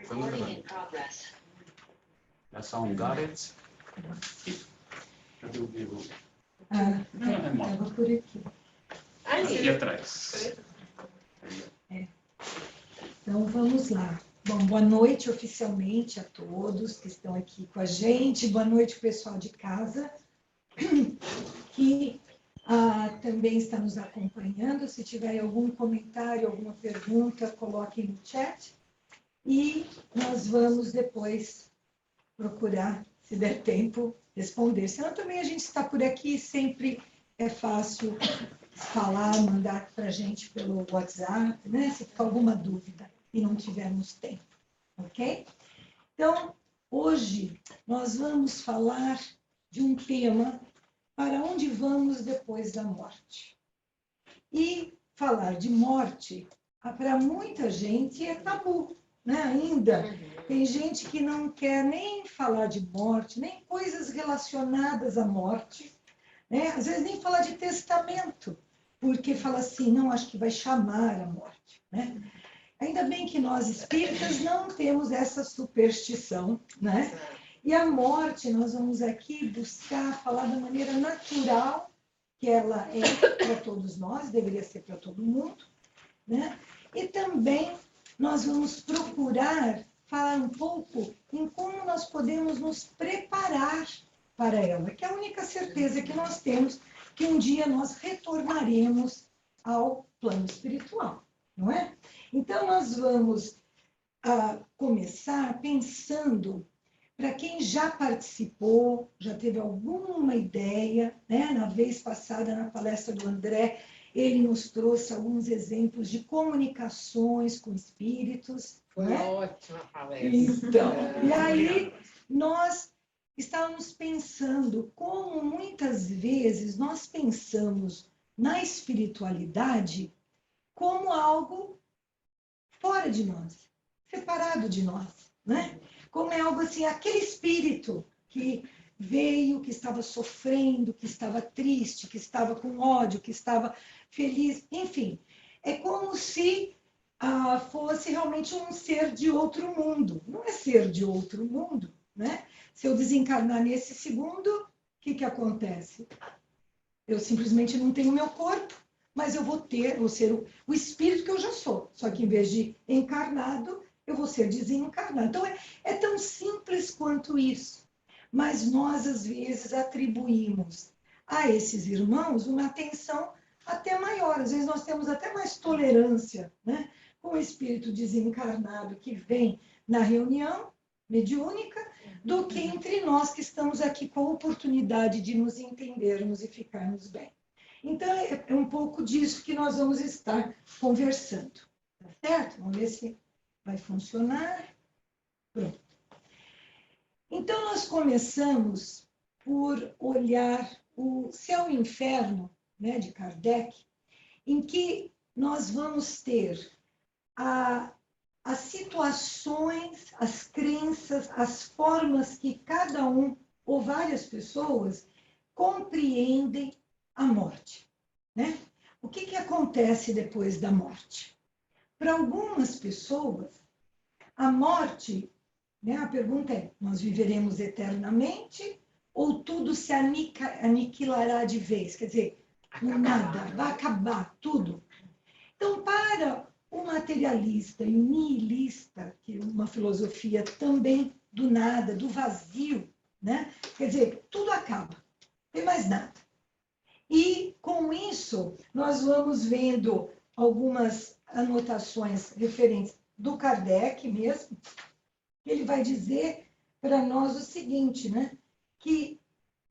Recording in progress. The sound got it? Cadê o vivo? Estava por aqui. Aqui atrás. Então, vamos lá. Bom, boa noite oficialmente a todos que estão aqui com a gente. Boa noite, pessoal de casa, que também está nos acompanhando. Se tiver algum comentário, alguma pergunta, coloquem no chat. E nós vamos depois procurar, se der tempo, responder. Senão também a gente está por aqui, sempre é fácil falar, mandar para a gente pelo WhatsApp, né? Se ficar alguma dúvida e não tivermos tempo, ok? Então, hoje nós vamos falar de um tema: para onde vamos depois da morte? E falar de morte, para muita gente, é tabu, né? Ainda tem gente que não quer nem falar de morte, nem coisas relacionadas à morte, né? Às vezes nem falar de testamento, porque fala assim, não, acho que vai chamar a morte, né? Ainda bem que nós espíritas não temos essa superstição, né? E a morte, nós vamos aqui buscar falar da maneira natural que ela é para todos nós, deveria ser para todo mundo, né? E também nós vamos procurar falar um pouco em como nós podemos nos preparar para ela, que é a única certeza que nós temos, que um dia nós retornaremos ao plano espiritual, não é? Então, nós vamos começar pensando, para quem já participou, já teve alguma ideia, né? Na vez passada, na palestra do André, ele nos trouxe alguns exemplos de comunicações com espíritos. Foi né? ótima palestra. Então, e aí nós estávamos pensando como muitas vezes nós pensamos na espiritualidade como algo fora de nós, separado de nós, né? Como é algo assim, aquele espírito que veio, que estava sofrendo, que estava triste, que estava com ódio, que estava feliz, enfim. É como se fosse realmente um ser de outro mundo. Não é ser de outro mundo, né? Se eu desencarnar nesse segundo, o que acontece? Eu simplesmente não tenho meu corpo, mas eu vou ser o espírito que eu já sou. Só que em vez de encarnado, eu vou ser desencarnado. Então, é tão simples quanto isso. Mas nós, às vezes, atribuímos a esses irmãos uma atenção até maior. Às vezes, nós temos até mais tolerância, né? Com o espírito desencarnado que vem na reunião mediúnica, do que entre nós que estamos aqui com a oportunidade de nos entendermos e ficarmos bem. Então, é um pouco disso que nós vamos estar conversando. Tá certo? Vamos ver se vai funcionar. Pronto. Então, nós começamos por olhar o Céu e o Inferno, né, de Kardec, em que nós vamos ter as situações, as crenças, as formas que cada um ou várias pessoas compreendem a morte, né? O que acontece depois da morte? Para algumas pessoas, a morte, né, a pergunta é, nós viveremos eternamente ou tudo se aniquilará de vez? Quer dizer, nada, vai acabar tudo. Então, para o materialista e o nihilista, que é uma filosofia também do nada, do vazio, né? Quer dizer, tudo acaba, não tem mais nada. E, com isso, nós vamos vendo algumas anotações referentes do Kardec mesmo. Ele vai dizer para nós o seguinte, né? Que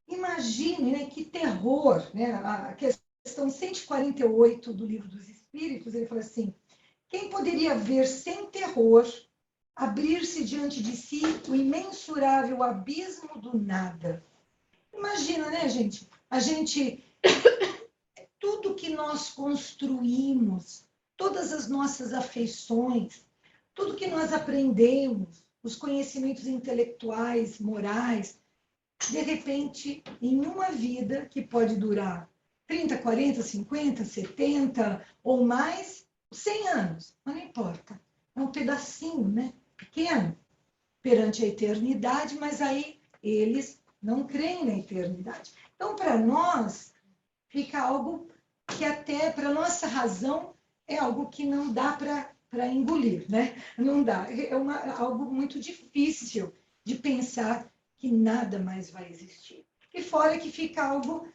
imagine, né, que terror, né? A questão 148 do Livro dos Espíritos, ele fala assim, quem poderia ver sem terror abrir-se diante de si o imensurável abismo do nada? Imagina, né, gente? Tudo que nós construímos, todas as nossas afeições, tudo que nós aprendemos, os conhecimentos intelectuais, morais, de repente, em uma vida que pode durar 30, 40, 50, 70 ou mais, 100 anos, mas não importa. É um pedacinho, né, pequeno perante a eternidade, mas aí eles não creem na eternidade. Então, para nós, fica algo que até, para nossa razão, é algo que não dá para engolir, né? Não dá. É algo muito difícil de pensar que nada mais vai existir. E fora que fica algo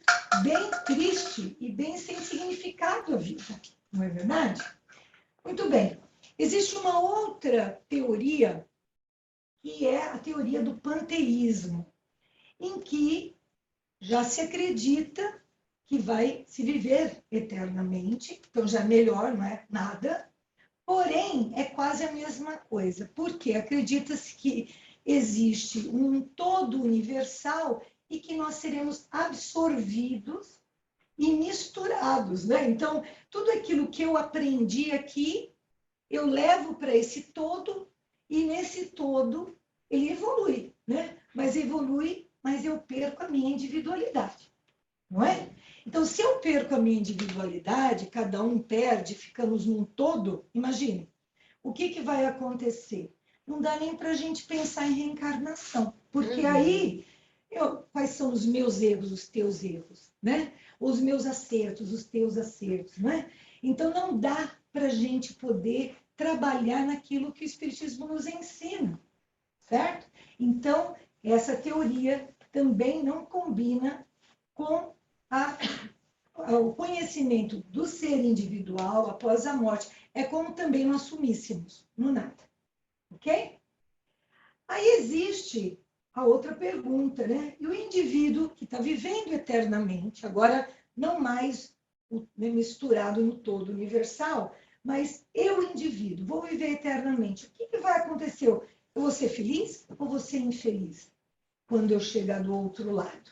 bem triste e bem sem significado a vida, não é verdade? Muito bem. Existe uma outra teoria, que é a teoria do panteísmo, em que já se acredita que vai se viver eternamente, então já é melhor, não é nada, porém é quase a mesma coisa, porque acredita-se que existe um todo universal e que nós seremos absorvidos e misturados, né? Então, tudo aquilo que eu aprendi aqui, eu levo para esse todo, e nesse todo ele evolui, né? Mas evolui, mas eu perco a minha individualidade, não é? Então, se eu perco a minha individualidade, cada um perde, ficamos num todo, imagine, o que vai acontecer? Não dá nem para a gente pensar em reencarnação, porque aí, quais são os meus erros, os teus erros, né? Os meus acertos, os teus acertos, não é? Então, não dá para a gente poder trabalhar naquilo que o Espiritismo nos ensina, certo? Então, essa teoria também não combina com o conhecimento do ser individual após a morte. É como também não assumíssemos no nada, ok? Aí existe a outra pergunta, né? E o indivíduo que está vivendo eternamente, agora não mais misturado no todo universal, mas eu, indivíduo, vou viver eternamente. O que vai acontecer? Eu vou ser feliz ou vou ser infeliz quando eu chegar do outro lado?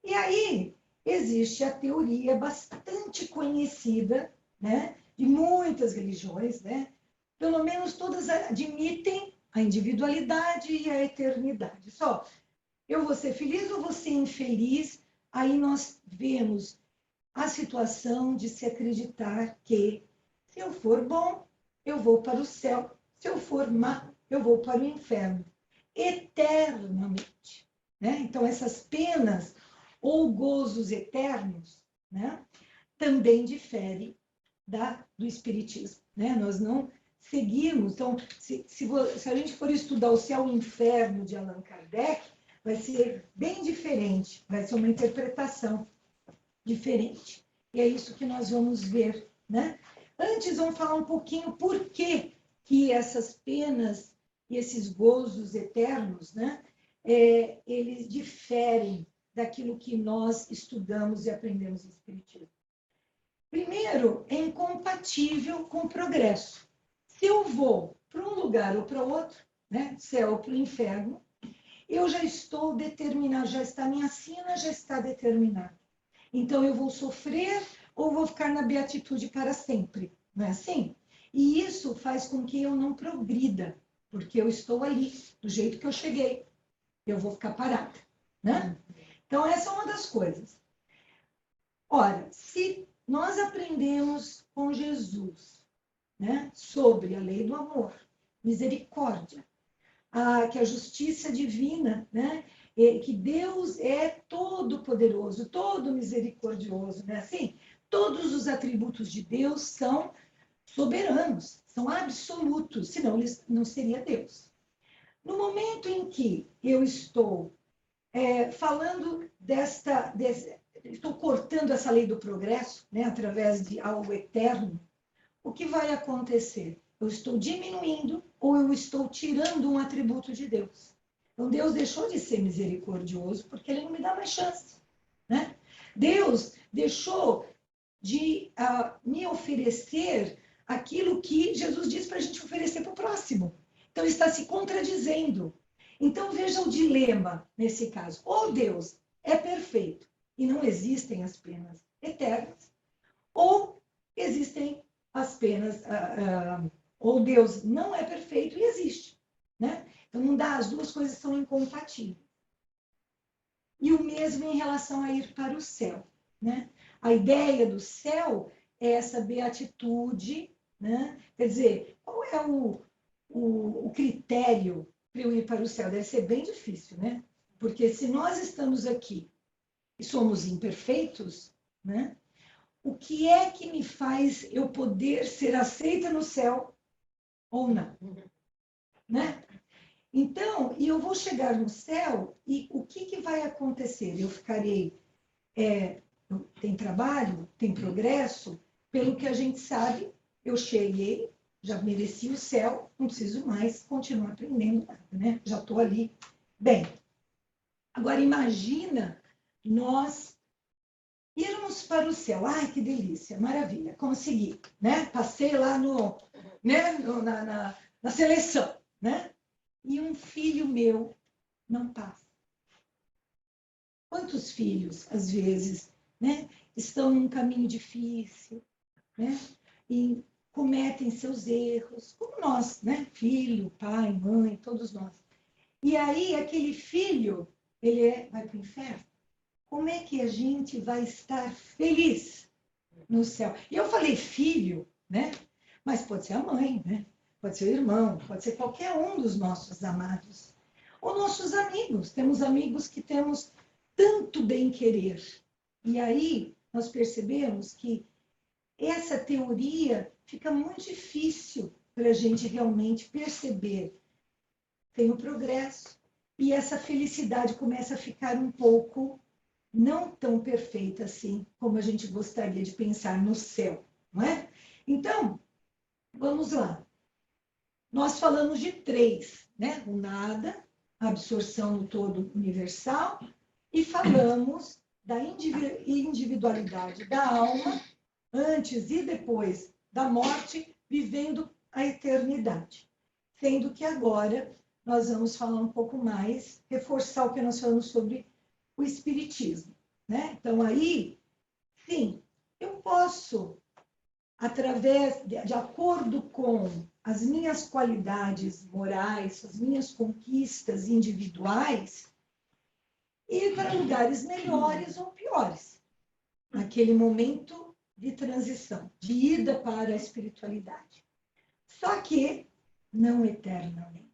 E aí existe a teoria bastante conhecida, né, de muitas religiões, né? Pelo menos todas admitem a individualidade e a eternidade. Só, eu vou ser feliz ou vou ser infeliz? Aí nós vemos a situação de se acreditar que, se eu for bom, eu vou para o céu. Se eu for má, eu vou para o inferno. Eternamente, né? Então, essas penas ou gozos eternos, né, também difere do Espiritismo, né? Nós não seguimos. Então, se a gente for estudar o Céu e o Inferno de Allan Kardec, vai ser bem diferente, vai ser uma interpretação diferente. E é isso que nós vamos ver, né? Antes, vamos falar um pouquinho por que essas penas e esses gozos eternos, né, eles diferem daquilo que nós estudamos e aprendemos no Espiritismo. Primeiro, é incompatível com o progresso. Se eu vou para um lugar ou para outro, né, céu ou para o inferno, eu já estou determinado, já está, minha sina já está determinada. Então, eu vou sofrer ou vou ficar na beatitude para sempre, não é assim? E isso faz com que eu não progrida, porque eu estou ali, do jeito que eu cheguei. Eu vou ficar parada, né? Então, essa é uma das coisas. Ora, se nós aprendemos com Jesus, né, sobre a lei do amor, misericórdia, que a justiça divina, né, que Deus é todo poderoso, todo misericordioso, né? Assim, todos os atributos de Deus são soberanos, são absolutos, senão ele não seria Deus. No momento em que eu estou falando estou cortando essa lei do progresso, né, através de algo eterno, o que vai acontecer? Eu estou diminuindo ou eu estou tirando um atributo de Deus. Então, Deus deixou de ser misericordioso porque ele não me dá mais chance, né? Deus deixou de me oferecer aquilo que Jesus diz para a gente oferecer para o próximo. Então, está se contradizendo. Então, veja o dilema nesse caso. Ou Deus é perfeito e não existem as penas eternas, ou existem as penas, ou Deus não é perfeito e existe, né? Então, não dá, as duas coisas são incompatíveis. E o mesmo em relação a ir para o céu, né? A ideia do céu é essa beatitude, né? Quer dizer, qual é o critério para eu ir para o céu? Deve ser bem difícil, né? Porque se nós estamos aqui e somos imperfeitos, né? O que é que me faz eu poder ser aceita no céu ou não, né? Então, e eu vou chegar no céu e o que vai acontecer? Eu ficarei, tem trabalho, tem progresso, pelo que a gente sabe, eu cheguei, já mereci o céu, não preciso mais continuar aprendendo nada, né? Já estou ali. Bem, agora imagina nós irmos para o céu. Ai, que delícia, maravilha, consegui, né? Passei lá na seleção, né? E um filho meu não passa. Quantos filhos, às vezes, né, estão num caminho difícil, né? E cometem seus erros, como nós, né? Filho, pai, mãe, todos nós. E aí, aquele filho, vai para o inferno. Como é que a gente vai estar feliz no céu? E eu falei filho, né? Mas pode ser a mãe, né? Pode ser o irmão, pode ser qualquer um dos nossos amados. Ou nossos amigos. Temos amigos que temos tanto bem querer. E aí nós percebemos que essa teoria fica muito difícil para a gente realmente perceber. Tem o progresso. E essa felicidade começa a ficar um pouco não tão perfeita assim como a gente gostaria de pensar no céu, não é? Então, vamos lá. Nós falamos de 3, né? O nada, a absorção no todo universal, e falamos da individualidade da alma antes e depois da morte, vivendo a eternidade. Sendo que agora nós vamos falar um pouco mais, reforçar o que nós falamos sobre o espiritismo, né? Então, aí, sim, eu posso, através, de acordo com as minhas qualidades morais, as minhas conquistas individuais, ir para lugares melhores ou piores, naquele momento de transição, de ida para a espiritualidade. Só que não eternamente.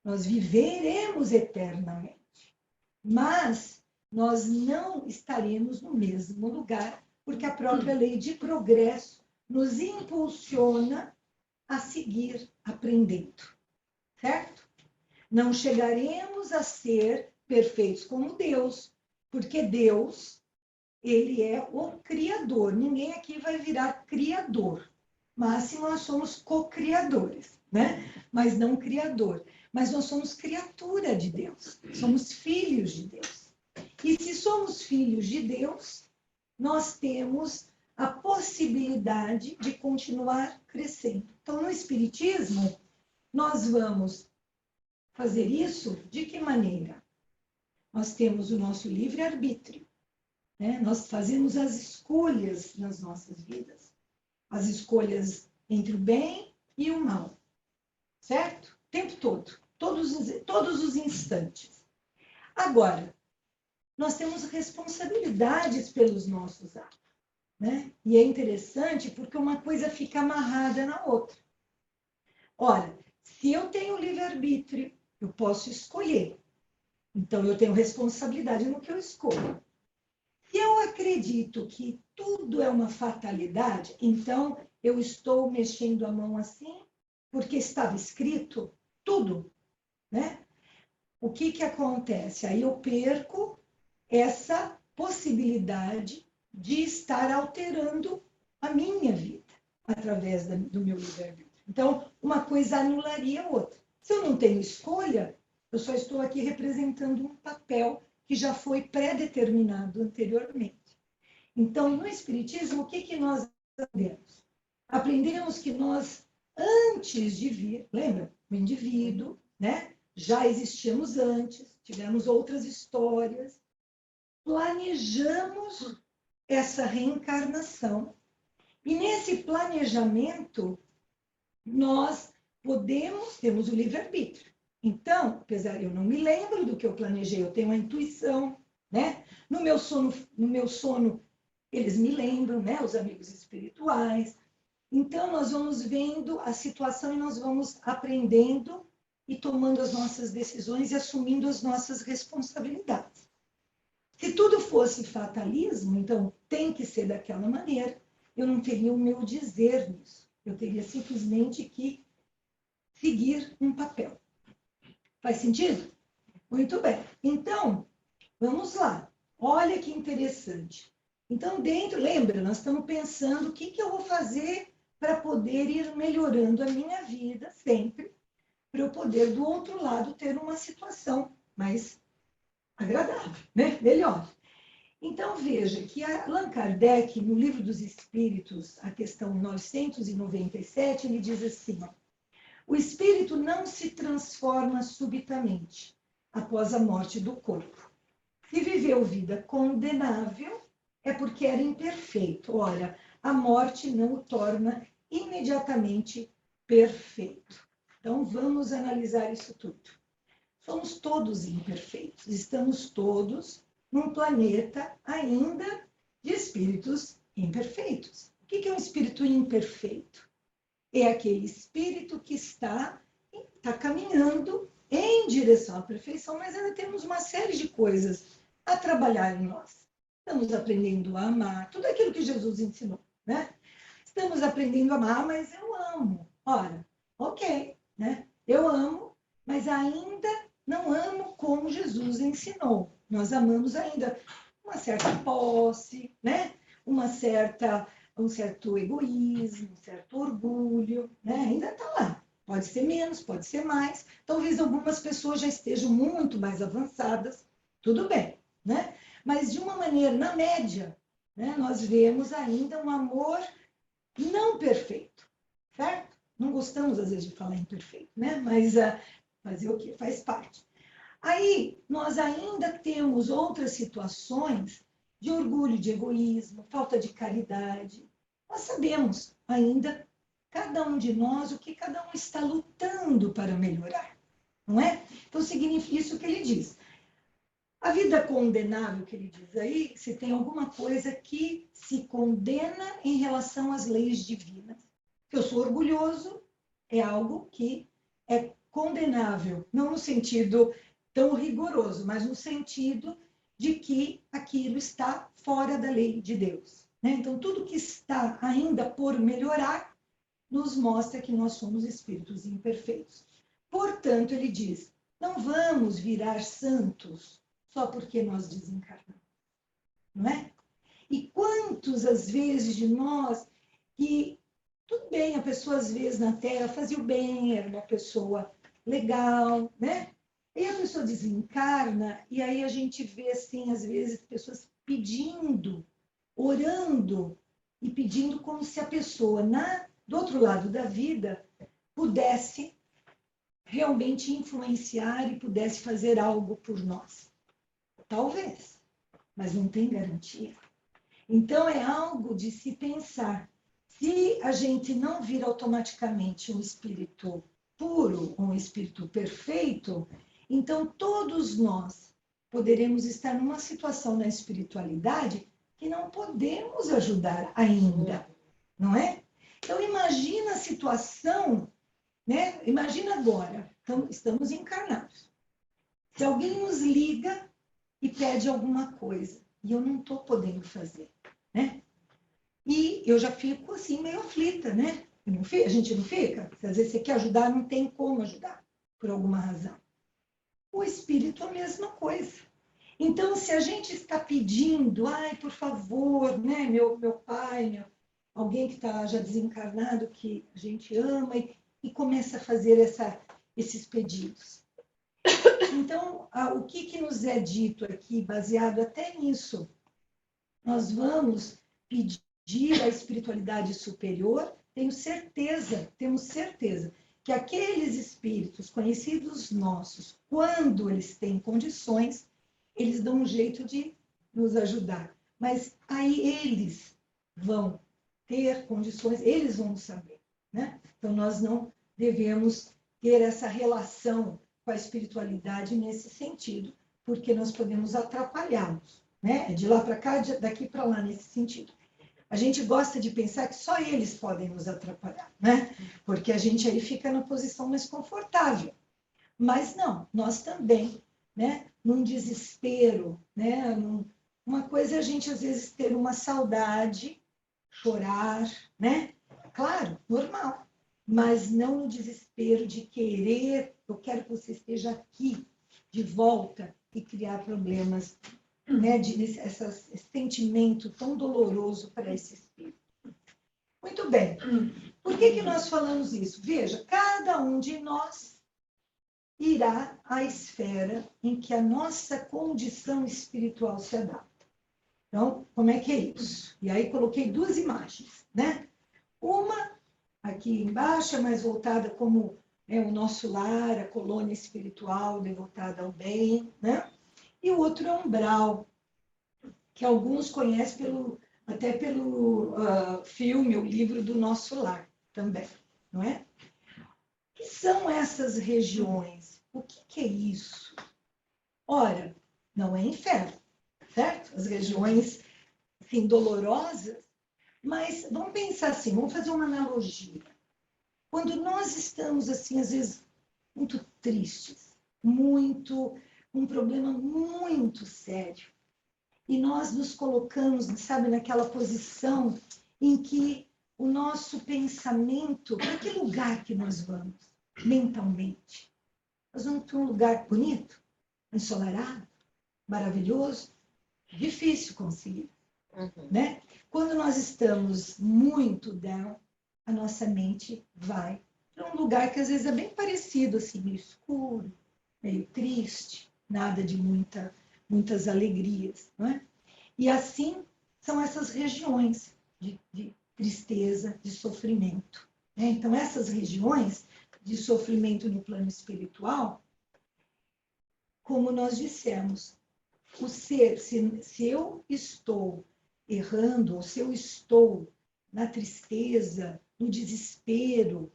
Nós viveremos eternamente, mas nós não estaremos no mesmo lugar, porque a própria lei de progresso nos impulsiona a seguir aprendendo, certo? Não chegaremos a ser perfeitos como Deus, porque Deus, ele é o Criador. Ninguém aqui vai virar criador. Máximo, nós somos co-criadores, né? Mas não criador. Mas nós somos criatura de Deus. Somos filhos de Deus. E se somos filhos de Deus, nós temos a possibilidade de continuar crescendo. Então, no Espiritismo, nós vamos fazer isso de que maneira? Nós temos o nosso livre-arbítrio, né? Nós fazemos as escolhas nas nossas vidas. As escolhas entre o bem e o mal, certo? O tempo todo, todos os instantes. Agora, nós temos responsabilidades pelos nossos atos, né? E é interessante porque uma coisa fica amarrada na outra. Ora, se eu tenho livre-arbítrio, eu posso escolher. Então, eu tenho responsabilidade no que eu escolho. Se eu acredito que tudo é uma fatalidade, então eu estou mexendo a mão assim, porque estava escrito tudo, né? O que acontece? Aí eu perco essa possibilidade de estar alterando a minha vida através do meu livre-arbítrio. Então, uma coisa anularia a outra. Se eu não tenho escolha, eu só estou aqui representando um papel que já foi pré-determinado anteriormente. Então, no Espiritismo, o que nós aprendemos? Aprendemos que nós, antes de vir, lembra? O indivíduo, né? Já existíamos antes, tivemos outras histórias, planejamos essa reencarnação. E nesse planejamento, nós temos o livre-arbítrio. Então, apesar de eu não me lembro do que eu planejei, eu tenho uma intuição, né? No meu sono, eles me lembram, né? Os amigos espirituais. Então, nós vamos vendo a situação e nós vamos aprendendo e tomando as nossas decisões e assumindo as nossas responsabilidades. Se tudo fosse fatalismo, então tem que ser daquela maneira, eu não teria o meu dizer nisso. Eu teria simplesmente que seguir um papel. Faz sentido? Muito bem. Então, vamos lá. Olha que interessante. Então, lembra, nós estamos pensando o que eu vou fazer para poder ir melhorando a minha vida sempre, para eu poder, do outro lado, ter uma situação mais agradável, né? Melhor. Então, veja que Allan Kardec, no Livro dos Espíritos, a questão 997, ele diz assim, ó, o espírito não se transforma subitamente após a morte do corpo. Se viveu vida condenável, é porque era imperfeito. Ora, a morte não o torna imediatamente perfeito. Então, vamos analisar isso tudo. Somos todos imperfeitos, estamos todos num planeta ainda de espíritos imperfeitos. O que é um espírito imperfeito? É aquele espírito que está caminhando em direção à perfeição, mas ainda temos uma série de coisas a trabalhar em nós. Estamos aprendendo a amar, tudo aquilo que Jesus ensinou, né? Estamos aprendendo a amar, mas eu amo. Ora, ok, né? Eu amo, mas ainda não amo como Jesus ensinou. Nós amamos ainda uma certa posse, né? Um certo egoísmo, um certo orgulho, né? Ainda está lá. Pode ser menos, pode ser mais. Talvez algumas pessoas já estejam muito mais avançadas, tudo bem, né? Mas de uma maneira, na média, né, nós vemos ainda um amor não perfeito, certo? Não gostamos, às vezes, de falar imperfeito, né? Mas fazer o quê? Faz parte. Aí, nós ainda temos outras situações de orgulho, de egoísmo, falta de caridade. Nós sabemos ainda, cada um de nós, o que cada um está lutando para melhorar, não é? Então, significa isso que ele diz. A vida condenável, que ele diz aí, se tem alguma coisa que se condena em relação às leis divinas. Se eu sou orgulhoso, é algo que é condenável, não no sentido tão rigoroso, mas no sentido de que aquilo está fora da lei de Deus, né? Então, tudo que está ainda por melhorar nos mostra que nós somos espíritos imperfeitos. Portanto, ele diz, não vamos virar santos só porque nós desencarnamos, não é? E quantos, às vezes, de nós que, tudo bem, a pessoa, às vezes, na Terra fazia o bem, era uma pessoa legal, né? E a pessoa desencarna, e aí a gente vê, assim, às vezes, pessoas pedindo, orando, e pedindo como se a pessoa, do outro lado da vida, pudesse realmente influenciar e pudesse fazer algo por nós. Talvez, mas não tem garantia. Então, é algo de se pensar. Se a gente não vir automaticamente um espírito puro, um espírito perfeito, então todos nós poderemos estar numa situação na espiritualidade que não podemos ajudar ainda, não é? Então, imagina a situação, né? Imagina agora, estamos encarnados. Se alguém nos liga e pede alguma coisa, e eu não estou podendo fazer, né? E eu já fico assim, meio aflita, né? A gente não fica? Às vezes você quer ajudar, não tem como ajudar, por alguma razão. O espírito é a mesma coisa. Então, se a gente está pedindo, ai, por favor, né, meu pai, alguém que está já desencarnado, que a gente ama, e começa a fazer esses pedidos. Então, o que nos é dito aqui, baseado até nisso? Nós vamos pedir à espiritualidade superior, temos certeza, que aqueles espíritos conhecidos nossos, quando eles têm condições, eles dão um jeito de nos ajudar. Mas aí eles vão ter condições, eles vão saber, né? Então, nós não devemos ter essa relação com a espiritualidade nesse sentido, porque nós podemos atrapalhá-los, né? De lá para cá, daqui para lá, nesse sentido. a gente gosta de pensar que só eles podem nos atrapalhar, né? Porque a gente aí fica na posição mais confortável. Mas não, nós também, né? Num desespero, né? Uma coisa é a gente, às vezes, ter uma saudade, chorar, né? Claro, normal. Mas não no desespero de querer, eu quero que você esteja aqui, de volta, e criar problemas, né? Esse sentimento tão doloroso para esse espírito. Muito bem. Por que nós falamos isso? Veja, cada um de nós irá à esfera em que a nossa condição espiritual se adapta. Então, como é que é isso? E aí coloquei duas imagens, né? Uma aqui embaixo é mais voltada como o nosso lar, a colônia espiritual devotada ao bem, né? E o outro é umbral, que alguns conhecem até pelo filme, o livro do Nosso Lar também, não é? O que são essas regiões? O que é isso? Ora, não é inferno, certo? As regiões, assim, dolorosas, mas vamos pensar assim, vamos fazer uma analogia. Quando nós estamos, assim, às vezes, muito tristes, um problema muito sério, e nós nos colocamos, sabe, naquela posição em que o nosso pensamento, para que lugar que nós vamos, mentalmente? Nós vamos para um lugar bonito, ensolarado, maravilhoso, difícil conseguir, né? Quando nós estamos muito down, a nossa mente vai para um lugar que às vezes é bem parecido, assim, meio escuro, meio triste, nada de muitas alegrias, não é? E assim são essas regiões de tristeza, de sofrimento, né? Então, essas regiões de sofrimento no plano espiritual, como nós dissemos, o ser, se eu estou errando, ou se eu estou na tristeza, no desespero,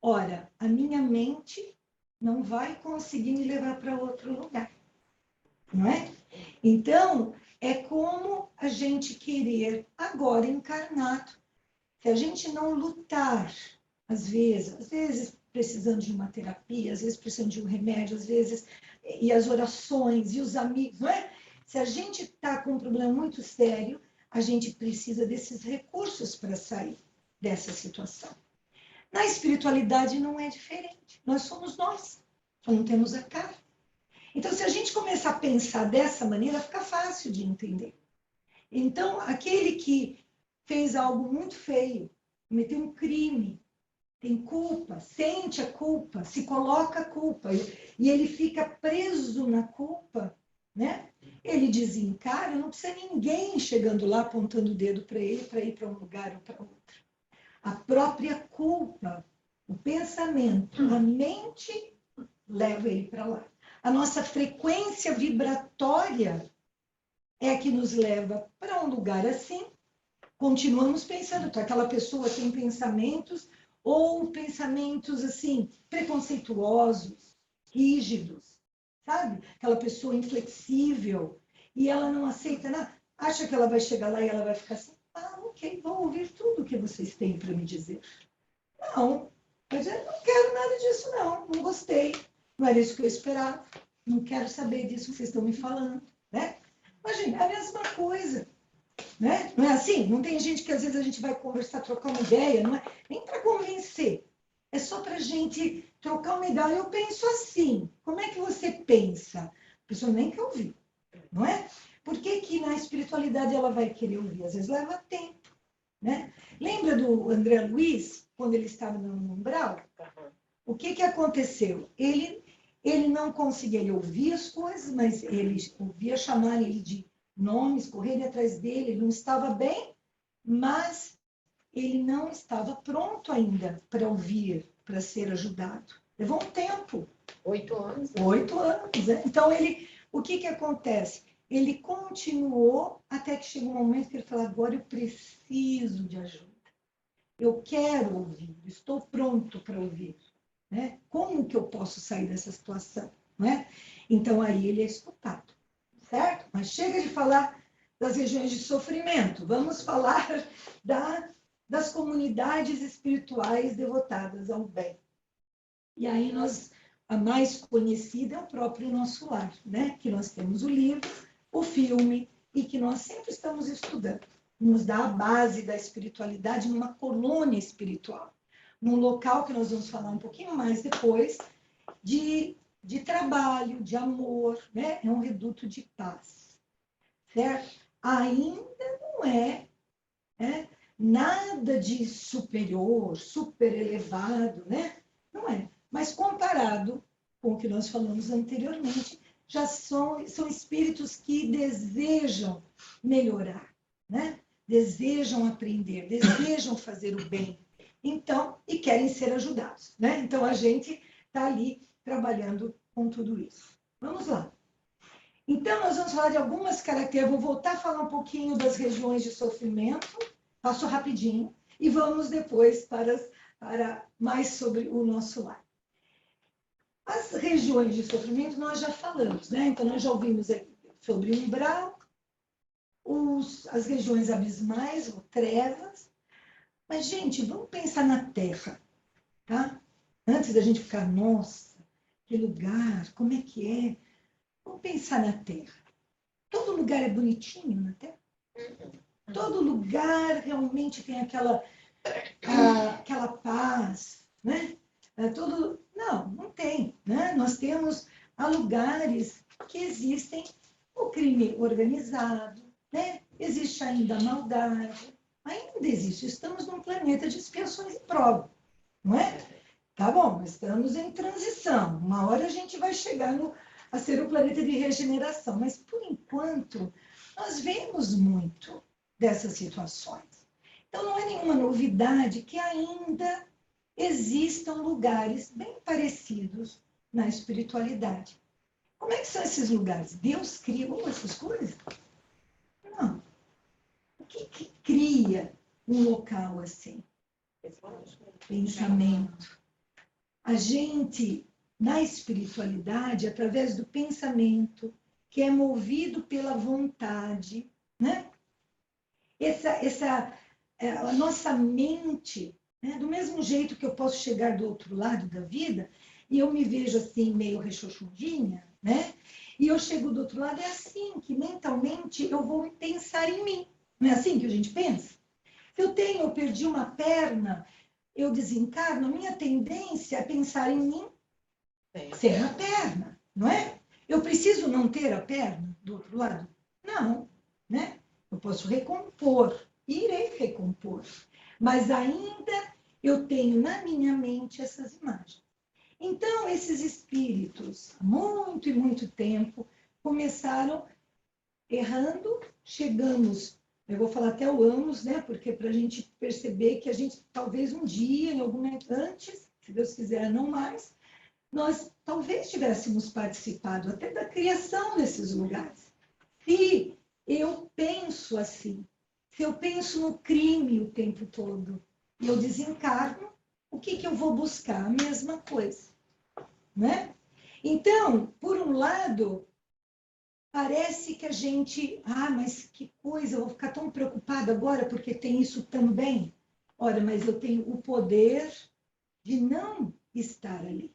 ora, a minha mente não vai conseguir me levar para outro lugar, não é? Então, é como a gente querer agora encarnado, se a gente não lutar, às vezes precisando de uma terapia, às vezes precisando de um remédio, às vezes, e as orações, e os amigos, não é? Se a gente está com um problema muito sério, a gente precisa desses recursos para sair dessa situação. Na espiritualidade não é diferente. Nós somos nós, só não temos a cara. Então, se a gente começar a pensar dessa maneira, fica fácil de entender. Então, aquele que fez algo muito feio, cometeu um crime, tem culpa, sente a culpa, se coloca a culpa, e ele fica preso na culpa, né? Ele desencara, não precisa ninguém chegando lá apontando o dedo para ele para ir para um lugar ou para outro. A própria culpa, o pensamento, a mente leva ele para lá. A nossa frequência vibratória é que nos leva para um lugar assim. Continuamos pensando, então, aquela pessoa tem pensamentos ou pensamentos assim preconceituosos, rígidos, sabe? Aquela pessoa inflexível e ela não aceita nada, acha que ela vai chegar lá e ela vai ficar assim, ok, vou ouvir tudo o que vocês têm para me dizer. Não, mas eu não quero nada disso não gostei, não era isso que eu esperava, não quero saber disso que vocês estão me falando, né? Imagina, é a mesma coisa. Né? Não é assim? Não tem gente que às vezes a gente vai conversar, trocar uma ideia, não é nem para convencer, é só para a gente trocar uma ideia. Eu penso assim, como é que você pensa? A pessoa nem quer ouvir, não é? Por que que na espiritualidade ela vai querer ouvir? Às vezes leva tempo, né? Lembra do André Luiz, quando ele estava no umbral? O que que aconteceu? Ele não conseguia, ele ouvia as coisas, mas ele ouvia chamar ele de nomes, correrem atrás dele, ele não estava bem, mas ele não estava pronto ainda para ouvir, para ser ajudado. Levou um tempo. 8 anos. 8 anos. Né? Então, o que acontece? Ele continuou até que chegou um momento que ele falou, agora eu preciso de ajuda. Eu quero ouvir, estou pronto para ouvir. Né? Como que eu posso sair dessa situação? Né? Então, aí ele é escutado. Certo? Mas chega de falar das regiões de sofrimento. Vamos falar das comunidades espirituais devotadas ao bem. E aí a mais conhecida é o próprio Nosso Lar, né? Que nós temos o livro, o filme, e que nós sempre estamos estudando. Nos dá a base da espiritualidade numa colônia espiritual, num local que nós vamos falar um pouquinho mais depois, de trabalho, de amor, né? É um reduto de paz, certo? Ainda não é, né? Nada de superior, super elevado, né? Não é. Mas comparado com o que nós falamos anteriormente, já são espíritos que desejam melhorar, né? Desejam aprender, desejam fazer o bem. Então, e querem ser ajudados, né? Então, a gente está ali trabalhando com tudo isso. Vamos lá. Então, nós vamos falar de algumas características. Vou voltar a falar um pouquinho das regiões de sofrimento, passo rapidinho, e vamos depois para mais sobre o Nosso Lar. As regiões de sofrimento nós já falamos, né? Então, nós já ouvimos sobre o umbral, as regiões abismais, ou trevas. Mas, gente, vamos pensar na Terra, tá? Antes da gente ficar, nossa, que lugar, como é que é? Vamos pensar na Terra. Todo lugar é bonitinho na Terra? Todo lugar realmente tem aquela paz, né? Não tem, né? Nós temos lugares que existem o crime organizado, né? Existe ainda a maldade, ainda existe. Estamos num planeta de expiações e provas, não é? Tá bom, mas estamos em transição. Uma hora a gente vai chegar a ser um planeta de regeneração, mas por enquanto nós vemos muito dessas situações. Então não é nenhuma novidade que ainda existam lugares bem parecidos na espiritualidade. Como é que são esses lugares? Deus criou essas coisas? Não. O que cria um local assim? Pensamento. A gente, na espiritualidade, através do pensamento, que é movido pela vontade, né? A nossa mente, né? Do mesmo jeito que eu posso chegar do outro lado da vida, e eu me vejo assim, meio rechonchudinha, né? E eu chego do outro lado, é assim que mentalmente eu vou pensar em mim. Não é assim que a gente pensa? Se eu perdi uma perna, eu desencarno, a minha tendência é pensar em mim sem a perna, não é? Eu preciso não ter a perna do outro lado? Não, né? Eu posso recompor, irei recompor, mas ainda eu tenho na minha mente essas imagens. Então, esses espíritos, há muito e muito tempo, começaram errando, chegamos, eu vou falar até o anos, né? Porque para a gente perceber que a gente, talvez um dia, em algum momento antes, se Deus quiser, não mais, nós talvez tivéssemos participado até da criação desses lugares. Se eu penso assim, se eu penso no crime o tempo todo, e eu desencarno, o que eu vou buscar? A mesma coisa, né? Então, por um lado, parece que a gente, mas que coisa, eu vou ficar tão preocupada agora porque tem isso também. Ora, mas eu tenho o poder de não estar ali,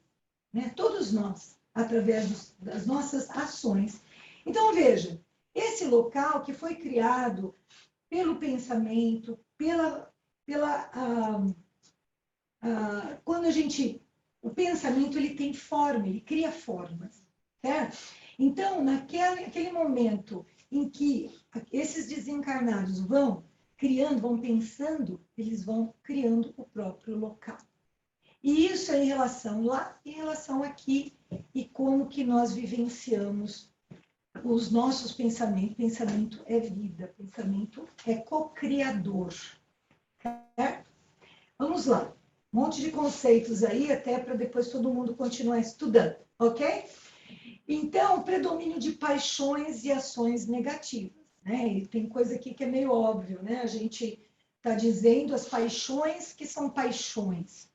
né? Todos nós, através das nossas ações. Então, veja, esse local que foi criado pelo pensamento, quando o pensamento ele tem forma, ele cria formas, certo? Então, naquele momento em que esses desencarnados vão criando, vão pensando, eles vão criando o próprio local. E isso é em relação lá, em relação aqui, e como que nós vivenciamos os nossos pensamentos. Pensamento é vida, pensamento é co-criador, certo? Vamos lá. Um monte de conceitos aí, até para depois todo mundo continuar estudando, ok? Então, predomínio de paixões e ações negativas, né? E tem coisa aqui que é meio óbvio, né? A gente está dizendo as paixões que são paixões.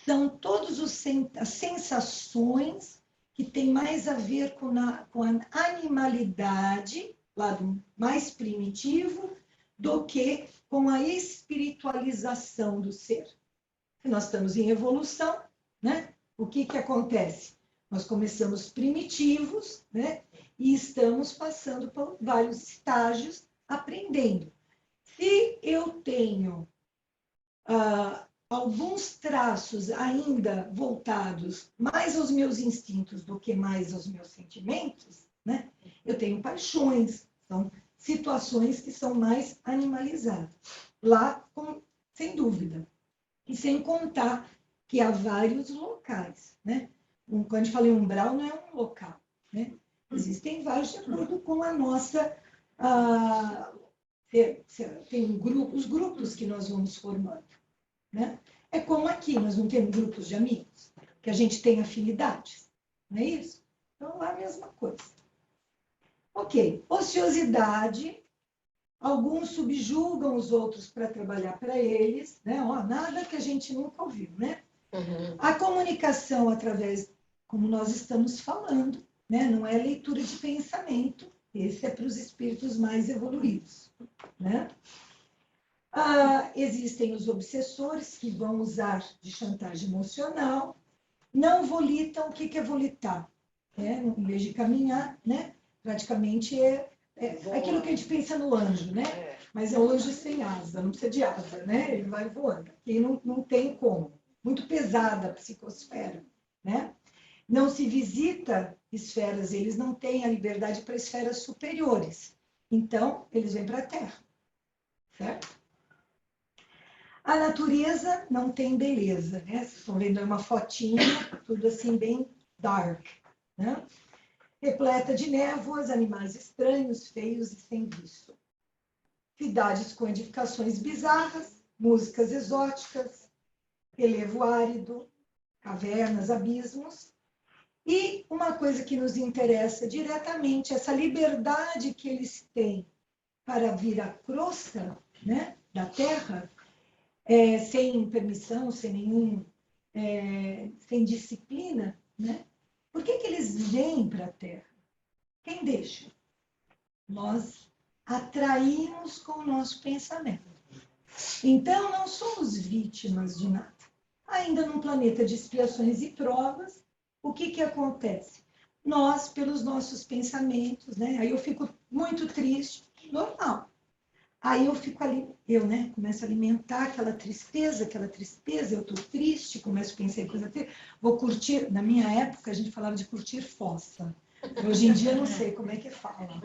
São todas as sensações que têm mais a ver com a animalidade, lado mais primitivo do que com a espiritualização do ser. Nós estamos em evolução, né? O que acontece? Nós começamos primitivos, né? E estamos passando por vários estágios, aprendendo. Se eu tenho alguns traços ainda voltados mais aos meus instintos do que mais aos meus sentimentos, né? Eu tenho paixões, são situações que são mais animalizadas. Lá, sem dúvida. E sem contar que há vários locais, né? Quando a gente fala em umbral, não é um local, né? Existem vários de acordo com a nossa... tem os grupos que nós vamos formando, né? É como aqui, nós não temos grupos de amigos, que a gente tem afinidades, não é isso? Então, lá é a mesma coisa. Ok, ociosidade, alguns subjugam os outros para trabalhar para eles, né? Ó, nada que a gente nunca ouviu, né? A comunicação através, como nós estamos falando, né? Não é leitura de pensamento, esse é para os espíritos mais evoluídos, né? Existem os obsessores que vão usar de chantagem emocional, não volitam. O que é volitar? Em vez de caminhar, né? Praticamente é aquilo que a gente pensa no anjo, né? Mas é o anjo sem asa, não precisa de asa, né? Ele vai voando. Aqui não tem como. Muito pesada a psicosfera, né? Não se visita esferas, eles não têm a liberdade para esferas superiores. Então, eles vêm para a Terra, certo? A natureza não tem beleza, né? Vocês estão vendo aí uma fotinha, tudo assim bem dark, né? Repleta de névoas, animais estranhos, feios e sem visto. Cidades com edificações bizarras, músicas exóticas, relevo árido, cavernas, abismos. E uma coisa que nos interessa diretamente, essa liberdade que eles têm para vir à crosta, né, da Terra, sem permissão, sem disciplina, né? Por que eles vêm para a Terra? Quem deixa? Nós atraímos com o nosso pensamento. Então, não somos vítimas de nada. Ainda num planeta de expiações e provas, o que acontece? Nós, pelos nossos pensamentos, né? Aí eu fico muito triste, normal. Aí eu fico ali, né, começo a alimentar aquela tristeza, eu estou triste, começo a pensar em coisa triste, vou curtir, na minha época a gente falava de curtir fossa, hoje em dia eu não sei como é que fala,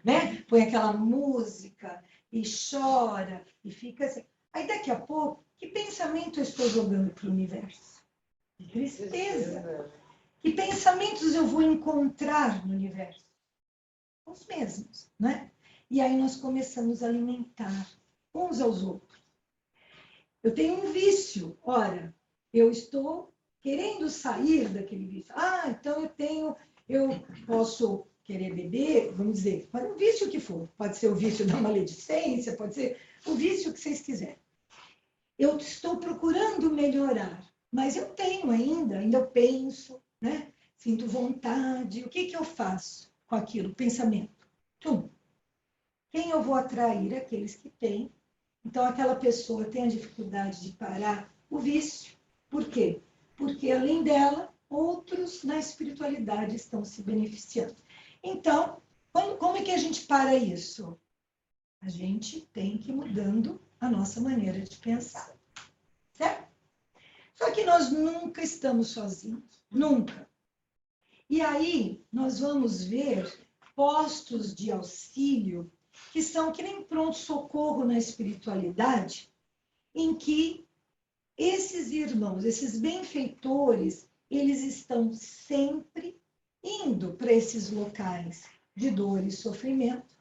né? Põe aquela música e chora, e fica assim. Aí daqui a pouco, que pensamento eu estou jogando para o universo? De tristeza. Que pensamentos eu vou encontrar no universo? Os mesmos, né? E aí nós começamos a alimentar uns aos outros. Eu tenho um vício, ora, eu estou querendo sair daquele vício. Então eu posso querer beber, vamos dizer, para um vício que for. Pode ser o vício da maledicência, pode ser o vício que vocês quiserem. Eu estou procurando melhorar, mas eu tenho ainda eu penso, né? Sinto vontade. O que eu faço com aquilo? Pensamento. Quem eu vou atrair? Aqueles que têm. Então, aquela pessoa tem a dificuldade de parar o vício. Por quê? Porque, além dela, outros na espiritualidade estão se beneficiando. Então, como é que a gente para isso? A gente tem que ir mudando a nossa maneira de pensar. Certo? Só que nós nunca estamos sozinhos. Nunca. E aí, nós vamos ver postos de auxílio que são que nem pronto-socorro na espiritualidade, em que esses irmãos, esses benfeitores, eles estão sempre indo para esses locais de dor e sofrimento,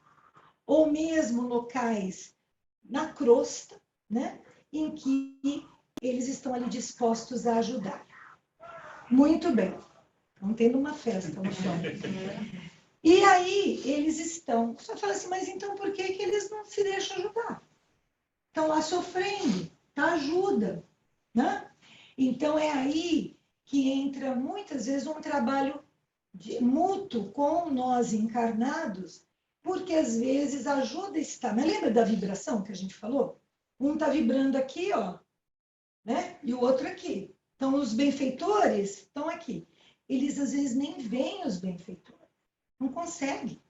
ou mesmo locais na crosta, né, em que eles estão ali dispostos a ajudar. Muito bem. Estão tendo uma festa no chão. E aí, eles estão... Só fala assim, mas então por que eles não se deixam ajudar? Estão lá sofrendo, tá? Ajuda, né? Então, é aí que entra, muitas vezes, um trabalho mútuo com nós encarnados porque às vezes a ajuda está... Mas lembra da vibração que a gente falou? Um está vibrando aqui, ó, né? E o outro aqui. Então, os benfeitores estão aqui. Eles, às vezes, nem veem os benfeitores. Não conseguem.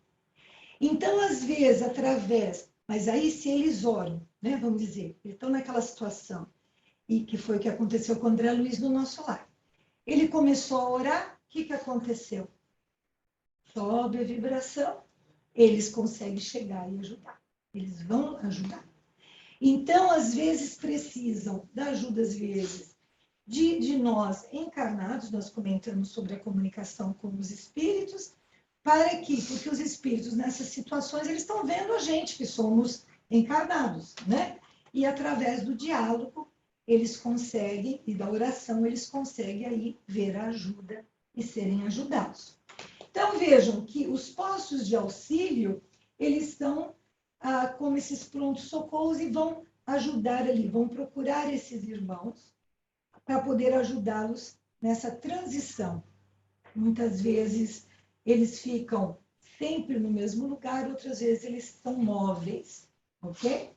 Então, às vezes, através... Mas aí, se eles oram, né? Vamos dizer, eles estão naquela situação, e que foi o que aconteceu com o André Luiz no nosso lar. Ele começou a orar, o que aconteceu? Sobe a vibração, eles conseguem chegar e ajudar. Eles vão ajudar. Então, às vezes, precisam da ajuda, às vezes, de nós encarnados, nós comentamos sobre a comunicação com os espíritos, para que, porque os espíritos nessas situações, eles estão vendo a gente, que somos encarnados, né? E através do diálogo, eles conseguem, e da oração, eles conseguem aí ver a ajuda e serem ajudados. Então, vejam que os postos de auxílio, eles estão como esses prontos-socorros e vão ajudar ali, vão procurar esses irmãos para poder ajudá-los nessa transição. Muitas vezes eles ficam sempre no mesmo lugar, outras vezes eles estão móveis, ok?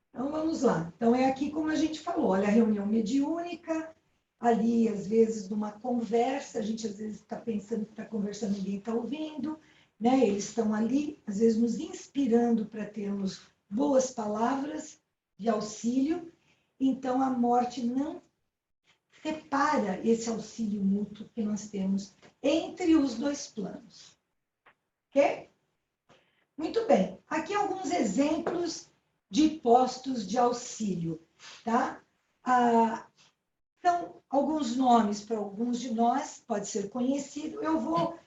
Então, vamos lá. Então, é aqui como a gente falou, olha, a reunião mediúnica, ali, às vezes, numa conversa, a gente às vezes está pensando que está conversando, ninguém está ouvindo, né? Eles estão ali, às vezes, nos inspirando para termos boas palavras de auxílio. Então, a morte não separa esse auxílio mútuo que nós temos entre os dois planos. Ok? Muito bem. Aqui alguns exemplos de postos de auxílio, tá? São alguns nomes para alguns de nós, pode ser conhecido. Eu vou,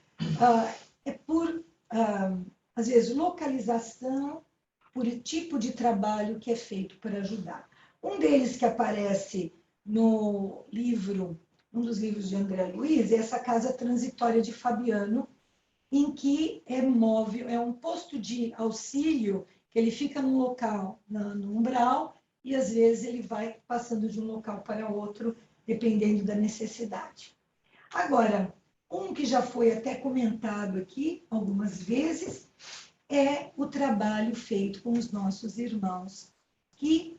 às vezes, localização, por tipo de trabalho que é feito para ajudar. Um deles que aparece no livro, um dos livros de André Luiz, é essa Casa Transitória de Fabiano, em que é móvel, é um posto de auxílio, que ele fica num local, no umbral, e às vezes ele vai passando de um local para outro, dependendo da necessidade. Agora, um que já foi até comentado aqui algumas vezes, é o trabalho feito com os nossos irmãos que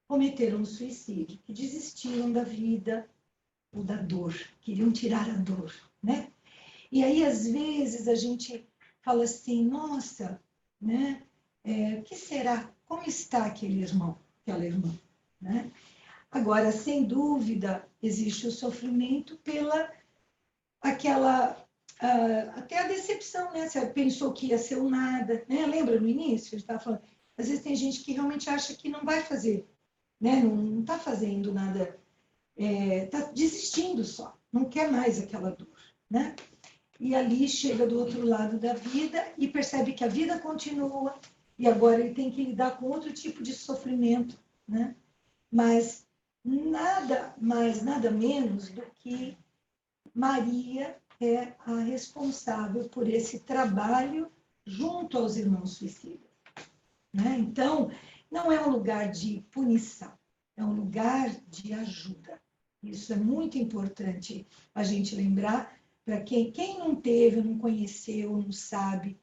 cometeram suicídio, que desistiram da vida ou da dor, queriam tirar a dor, né? E aí, às vezes, a gente fala assim, nossa, né? O que será? Como está aquele irmão, aquela irmã, né? Agora, sem dúvida, existe o sofrimento pela até a decepção, né? Você pensou que ia ser um nada, né? Lembra no início? A gente estava falando, às vezes tem gente que realmente acha que não vai fazer, né? Não está fazendo nada, está desistindo só, não quer mais aquela dor, né? E ali chega do outro lado da vida e percebe que a vida continua e agora ele tem que lidar com outro tipo de sofrimento, né? Mas nada mais, nada menos do que Maria é a responsável por esse trabalho junto aos irmãos suicidas, né? Então, não é um lugar de punição, é um lugar de ajuda. Isso é muito importante a gente lembrar para quem não teve, não conheceu, não sabe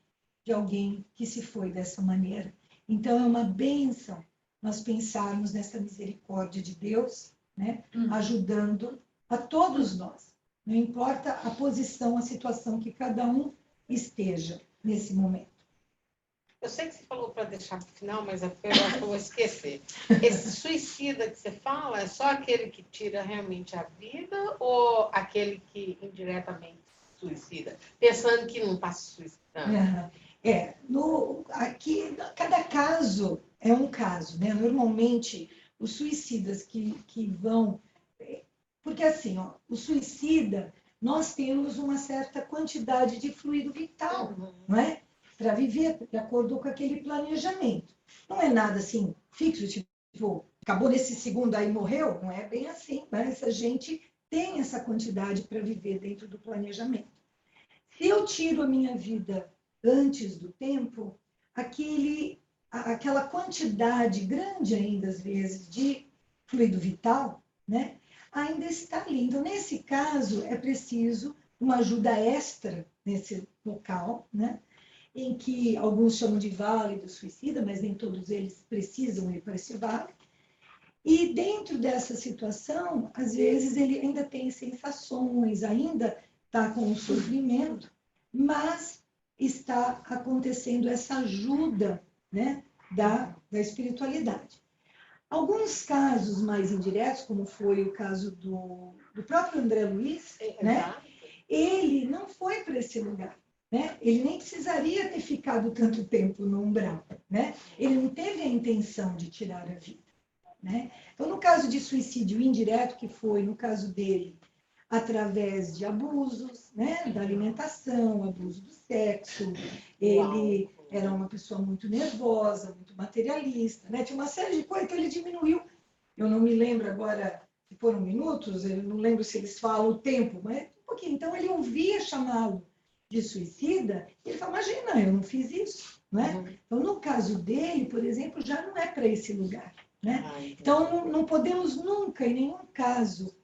de alguém que se foi dessa maneira. Então, é uma bênção nós pensarmos nessa misericórdia de Deus, né? Ajudando a todos nós. Não importa a posição, a situação que cada um esteja nesse momento. Eu sei que você falou para deixar para o final, mas eu acho que eu vou esquecer. Esse suicida que você fala é só aquele que tira realmente a vida ou aquele que indiretamente suicida, pensando que não está se suicidando? Aqui, cada caso é um caso, né? Normalmente, os suicidas que vão... Porque assim, ó, o suicida, nós temos uma certa quantidade de fluido vital, não é? Para viver de acordo com aquele planejamento. Não é nada assim fixo, tipo, acabou nesse segundo aí morreu, não é bem assim, mas a gente tem essa quantidade para viver dentro do planejamento. Se eu tiro a minha vida antes do tempo, aquela quantidade grande ainda, às vezes, de fluido vital, né, ainda está ali. Então, nesse caso, é preciso uma ajuda extra nesse local, né? em que alguns chamam de vale do suicida, mas nem todos eles precisam ir para esse vale. E dentro dessa situação, às vezes ele ainda tem sensações, ainda está com o sofrimento, mas está acontecendo essa ajuda, né, da espiritualidade. Alguns casos mais indiretos, como foi o caso do próprio André Luiz, né, ele não foi para esse lugar. Né? Ele nem precisaria ter ficado tanto tempo no umbral. Né? Ele não teve a intenção de tirar a vida. Né? Então, no caso de suicídio indireto, que foi, no caso dele, através de abusos, né? Da alimentação, abuso do sexo, ele era uma pessoa muito nervosa, muito materialista, né? Tinha uma série de coisas que ele diminuiu. Eu não me lembro agora se foram minutos, eu não lembro se eles falam o tempo, mas um pouquinho. Então, ele ouvia chamá-lo de suicida, e ele fala, imagina, eu não fiz isso. Né? Então, no caso dele, por exemplo, já não é para esse lugar. Né? Então, não podemos nunca, em nenhum caso,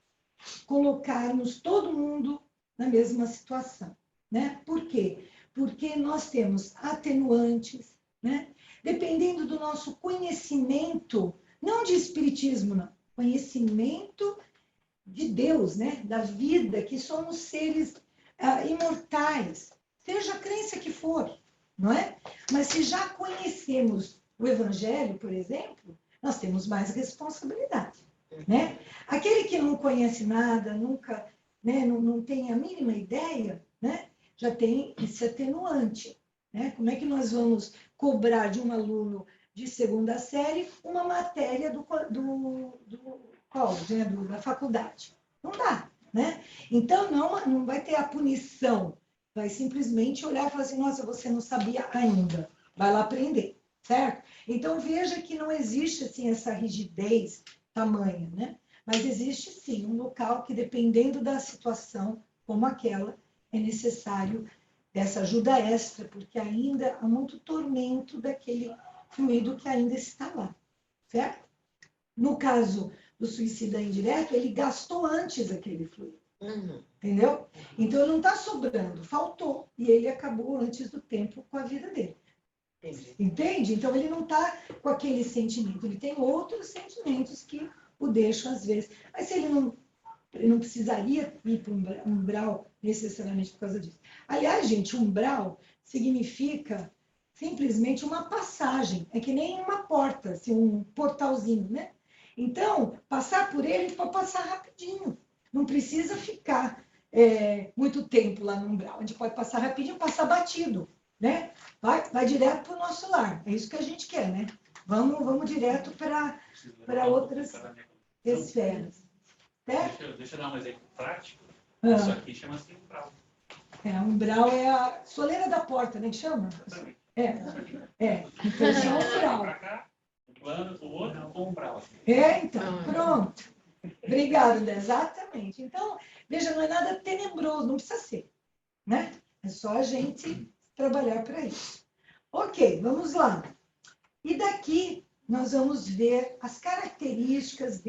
colocarmos todo mundo na mesma situação. Né? Por quê? Porque nós temos atenuantes, né? Dependendo do nosso conhecimento, não de espiritismo, não, conhecimento de Deus, né? Da vida, que somos seres imortais, seja a crença que for, não é? Mas se já conhecemos o Evangelho, por exemplo, nós temos mais responsabilidade, né? Aquele que não conhece nada, nunca, né, não tem a mínima ideia, né, já tem esse atenuante, né? Como é que nós vamos cobrar de um aluno de segunda série uma matéria do college, né, da faculdade? Não dá, né? Então, não vai ter a punição, vai simplesmente olhar e falar assim, nossa, você não sabia ainda, vai lá aprender. Certo? Então, veja que não existe, assim, essa rigidez tamanha, né? Mas existe, sim, um local que, dependendo da situação, como aquela, é necessário essa ajuda extra, porque ainda há muito tormento daquele fluido que ainda está lá, certo? No caso do suicida indireto, ele gastou antes aquele fluido, entendeu? Então, não está sobrando, faltou, e ele acabou antes do tempo com a vida dele. Entende? Então, ele não está com aquele sentimento, ele tem outros sentimentos que o deixam, às vezes. Mas se ele não precisaria ir para um umbral necessariamente por causa disso. Aliás, gente, umbral significa simplesmente uma passagem, é que nem uma porta, assim, um portalzinho, né? Então, passar por ele pode passar rapidinho, não precisa ficar muito tempo lá no umbral, a gente pode passar rapidinho, passar batido. Né? Vai direto para o nosso lar. É isso que a gente quer, né? Vamos direto para outras esferas. Deixa eu dar um exemplo prático. Isso aqui chama-se umbral. Umbral é a soleira da porta, né? Que chama? Então, isso é umbral. O outro é um umbral. Então, pronto. Obrigada, André. Exatamente. Então, veja, não é nada tenebroso, não precisa ser. Né? É só a gente trabalhar para isso. Ok, vamos lá. E daqui nós vamos ver as características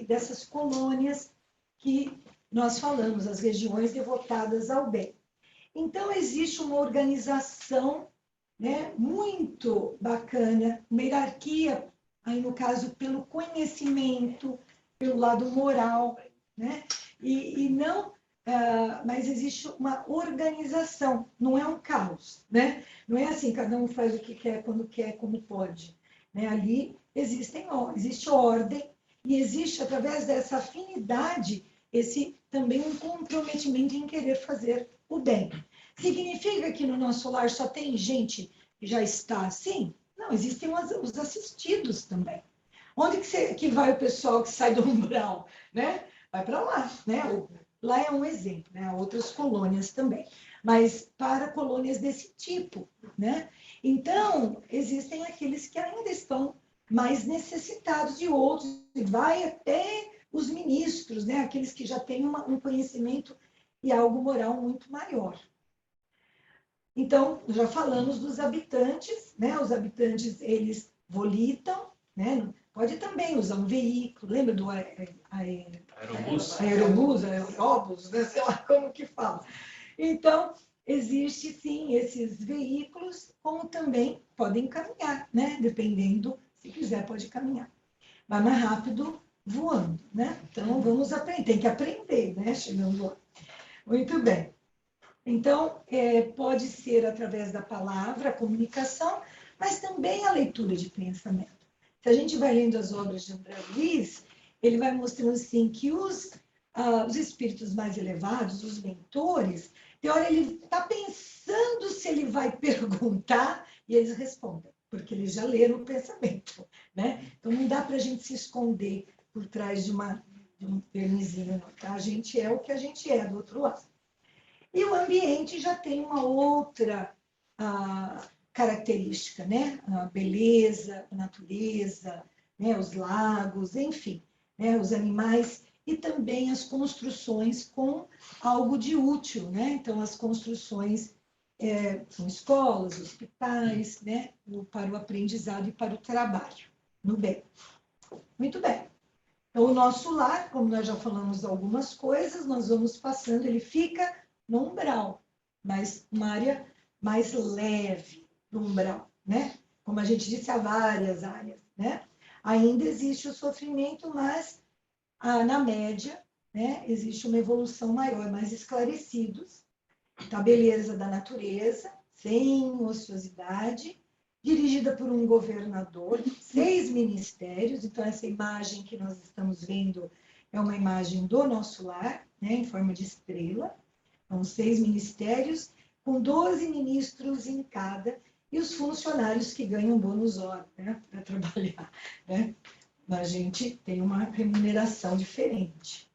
dessas colônias que nós falamos, as regiões devotadas ao bem. Então, existe uma organização, né, muito bacana, uma hierarquia, aí no caso, pelo conhecimento, pelo lado moral, né? E não... mas existe uma organização, não é um caos, né? Não é assim, cada um faz o que quer, quando quer, como pode. Né? Ali existe ordem e existe, através dessa afinidade, também um comprometimento em querer fazer o bem. Significa que no nosso lar só tem gente que já está assim? Não, existem os assistidos também. Onde que vai o pessoal que sai do umbral? Né? Vai para lá, né? Lá é um exemplo, né? Há outras colônias também, mas para colônias desse tipo, né? Então, existem aqueles que ainda estão mais necessitados de outros, e vai até os ministros, né? Aqueles que já têm um conhecimento e algo moral muito maior. Então, já falamos dos habitantes, né? Os habitantes, eles volitam, né? Pode também usar um veículo, lembra do aerobus, né? Sei lá como que fala. Então, existe sim esses veículos, como também podem caminhar, né? Dependendo, se quiser pode caminhar. Vai mais rápido voando, né? Então vamos aprender, tem que aprender, né? Chegando lá. Muito bem. Então, pode ser através da palavra, a comunicação, mas também a leitura de pensamento. Se a gente vai lendo as obras de André Luiz, ele vai mostrando assim que os espíritos mais elevados, os mentores, tem hora ele está pensando se ele vai perguntar e eles respondem, porque eles já leram o pensamento, né? Então não dá para a gente se esconder por trás de um vernizinho, não, tá? A gente é o que a gente é do outro lado. E o ambiente já tem uma outra característica, né? A beleza, a natureza, né? Os lagos, enfim, né? Os animais e também as construções com algo de útil, né? Então, as construções são escolas, hospitais, né? Para o aprendizado e para o trabalho, no bem. Muito bem. Então, o nosso lar, como nós já falamos algumas coisas, nós vamos passando, ele fica no umbral, mas uma área mais leve do umbral, né? Como a gente disse, há várias áreas, né? Ainda existe o sofrimento, mas na média, né, existe uma evolução maior, mais esclarecidos, a beleza da natureza, sem ociosidade, dirigida por um governador, 6 ministérios, então essa imagem que nós estamos vendo é uma imagem do nosso lar, né, em forma de estrela, são 6 ministérios, com 12 ministros em cada, e os funcionários que ganham bônus hora, né, para trabalhar, né? A gente tem uma remuneração diferente.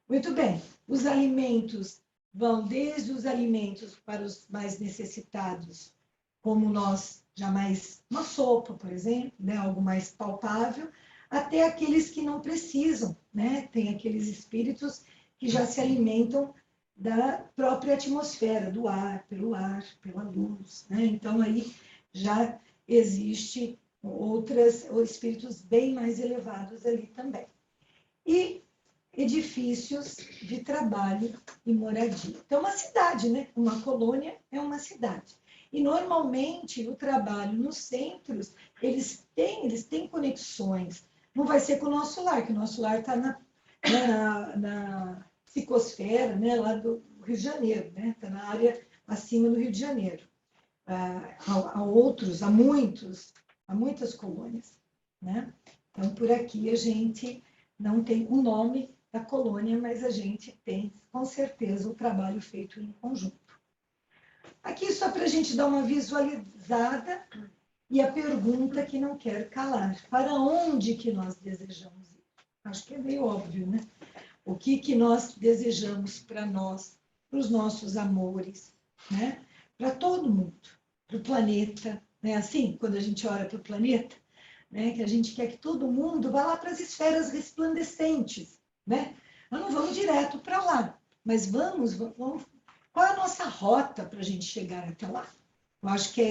Muito bem, os alimentos vão desde os alimentos para os mais necessitados, como nós jamais, uma sopa, por exemplo, né, algo mais palpável, até aqueles que não precisam, né? Tem aqueles espíritos que já se alimentam da própria atmosfera, do ar, pela luz, né? Então aí já existe outros espíritos bem mais elevados ali também. E edifícios de trabalho e moradia. Então, uma cidade, né? Uma colônia é uma cidade. E, normalmente, o trabalho nos centros, eles têm conexões. Não vai ser com o nosso lar, que o nosso lar está na psicosfera, né? Lá do Rio de Janeiro, né? Está na área acima do Rio de Janeiro. Há muitas colônias, né? Então, por aqui a gente não tem o nome da colônia, mas a gente tem, com certeza, o trabalho feito em conjunto. Aqui, só para a gente dar uma visualizada, e a pergunta que não quer calar: para onde que nós desejamos ir? Acho que é meio óbvio, né? O que nós desejamos para nós, para os nossos amores, né? Para todo mundo, para o planeta, né? Assim, quando a gente olha para o planeta, né? Que a gente quer que todo mundo vá lá para as esferas resplandecentes, né? Nós não vamos direto para lá, mas vamos. Qual é a nossa rota para a gente chegar até lá? Eu acho que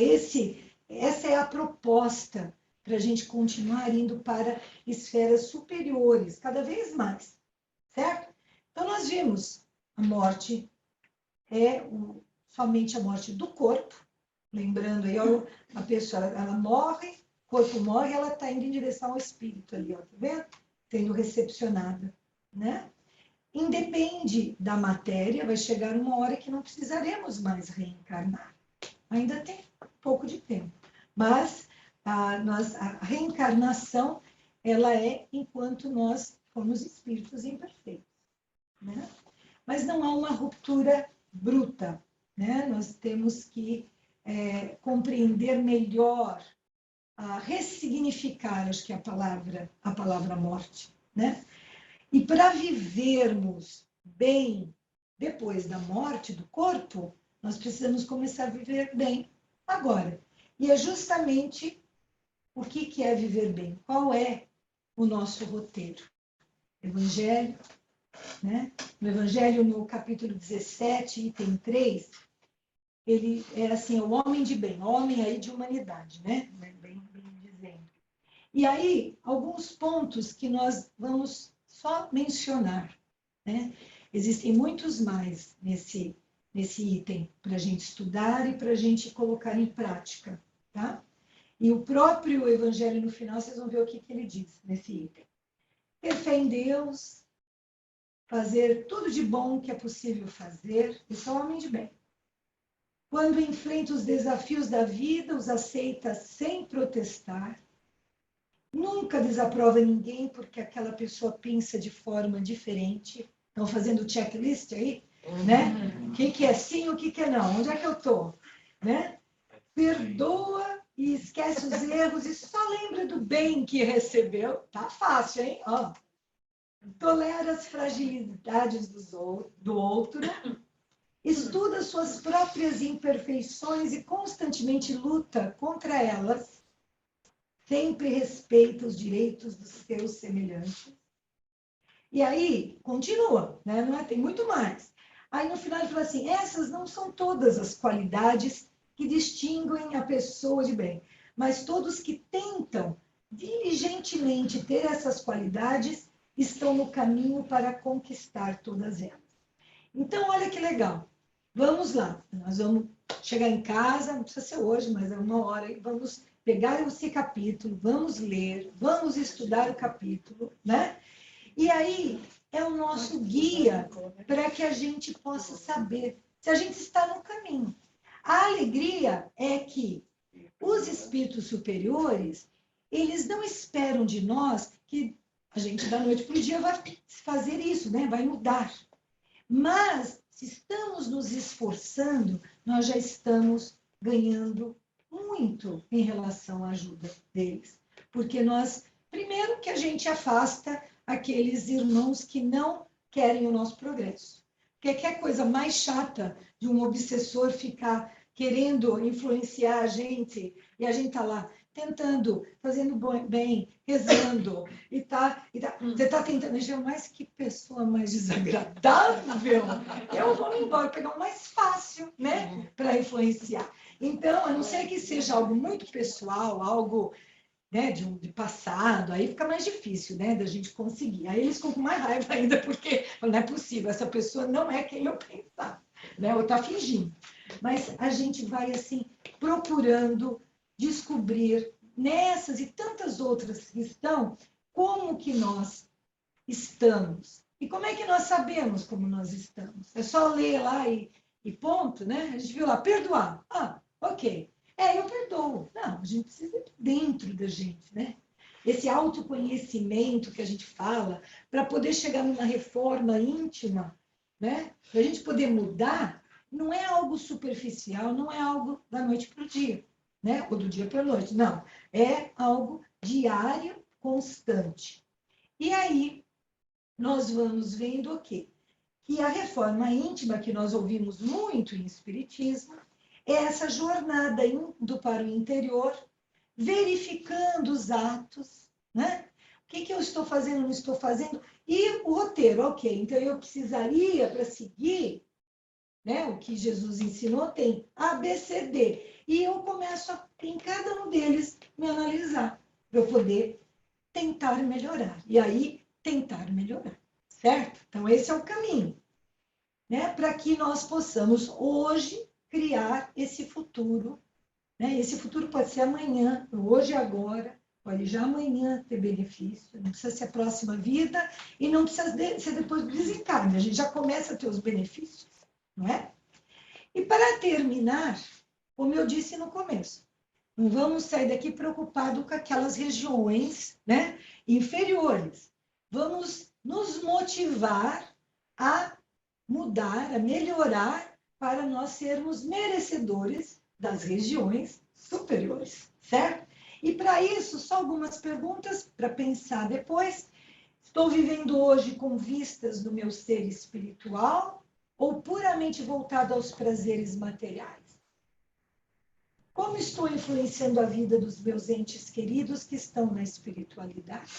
essa é a proposta para a gente continuar indo para esferas superiores, cada vez mais, certo? Então, nós vimos a morte somente a morte do corpo, lembrando aí, ó, a pessoa, ela morre, o corpo morre, ela está indo em direção ao espírito ali, ó, tá vendo? Sendo recepcionada, né? Independe da matéria, vai chegar uma hora que não precisaremos mais reencarnar. Ainda tem um pouco de tempo, mas a reencarnação, ela é enquanto nós formos espíritos imperfeitos, né? Mas não há uma ruptura bruta, né? Nós temos que compreender melhor, ressignificar, acho que é a palavra morte, né? E para vivermos bem depois da morte do corpo, nós precisamos começar a viver bem agora. E é justamente o que é viver bem? Qual é o nosso roteiro? Evangelho, né? No Evangelho, no capítulo 17, item 3, ele é assim, o homem de bem, homem aí de humanidade, né? Bem dizendo. E aí, alguns pontos que nós vamos só mencionar, né? Existem muitos mais nesse item, para a gente estudar e para a gente colocar em prática, tá? E o próprio Evangelho, no final, vocês vão ver o que ele diz nesse item. Ter fé em Deus, fazer tudo de bom que é possível fazer, e só homem de bem. Quando enfrenta os desafios da vida, os aceita sem protestar. Nunca desaprova ninguém porque aquela pessoa pensa de forma diferente. Estão fazendo checklist aí, né? O que é sim, o que é não? Onde é que eu estou? Né? Perdoa e esquece os erros e só lembra do bem que recebeu. Tá fácil, hein? Ó. Tolera as fragilidades do outro. Estuda suas próprias imperfeições e constantemente luta contra elas. Sempre respeita os direitos dos seus semelhantes. E aí, continua, né? Não é? Tem muito mais. Aí, no final, ele fala assim, essas não são todas as qualidades que distinguem a pessoa de bem, mas todos que tentam diligentemente ter essas qualidades estão no caminho para conquistar todas elas. Então, olha que legal. Vamos lá, nós vamos chegar em casa, não precisa ser hoje, mas é uma hora, e vamos pegar esse capítulo, vamos ler, vamos estudar o capítulo, né? E aí é o nosso guia para que a gente possa saber se a gente está no caminho. A alegria é que os espíritos superiores, eles não esperam de nós que a gente da noite para o dia vai fazer isso, né? Vai mudar. Mas, se estamos nos esforçando, nós já estamos ganhando muito em relação à ajuda deles. Porque nós, primeiro que a gente afasta aqueles irmãos que não querem o nosso progresso. Porque que é coisa mais chata de um obsessor ficar querendo influenciar a gente, e a gente está lá tentando, fazendo bem, rezando, você está tentando, mas que pessoa mais desagradável, eu vou embora, pegar o mais fácil, né, para influenciar. Então, a não ser que seja algo muito pessoal, algo, né, de passado, aí fica mais difícil, né, da gente conseguir. Aí eles ficam com mais raiva ainda, porque não é possível, essa pessoa não é quem eu pensava, né, ou está fingindo. Mas a gente vai, assim, procurando descobrir nessas e tantas outras que estão, como que nós estamos. E como é que nós sabemos como nós estamos? É só ler lá e ponto, né? A gente viu lá, perdoar. Ah, ok. Eu perdoo. Não, a gente precisa ir dentro da gente, né? Esse autoconhecimento que a gente fala, para poder chegar numa reforma íntima, né? Para a gente poder mudar, não é algo superficial, não é algo da noite para o dia, né? Ou do dia para a noite, não. É algo diário, constante. E aí, nós vamos vendo o quê? Que a reforma íntima, que nós ouvimos muito em Espiritismo, é essa jornada indo para o interior, verificando os atos, né? O que eu estou fazendo, não estou fazendo, e o roteiro, ok. Então, eu precisaria, para seguir, né, o que Jesus ensinou, tem A, B, C, D. E eu começo a, em cada um deles, me analisar, para eu poder tentar melhorar. E aí, tentar melhorar, certo? Então, esse é o caminho, né? Para que nós possamos, hoje, criar esse futuro, né? Esse futuro pode ser amanhã, hoje e agora, pode já amanhã ter benefício, não precisa ser a próxima vida e não precisa ser depois do desencarne, a gente já começa a ter os benefícios, não é? E para terminar, como eu disse no começo, não vamos sair daqui preocupados com aquelas regiões, né, inferiores. Vamos nos motivar a mudar, a melhorar, para nós sermos merecedores das regiões superiores, certo? E para isso, só algumas perguntas para pensar depois. Estou vivendo hoje com vistas do meu ser espiritual ou puramente voltado aos prazeres materiais? Como estou influenciando a vida dos meus entes queridos que estão na espiritualidade?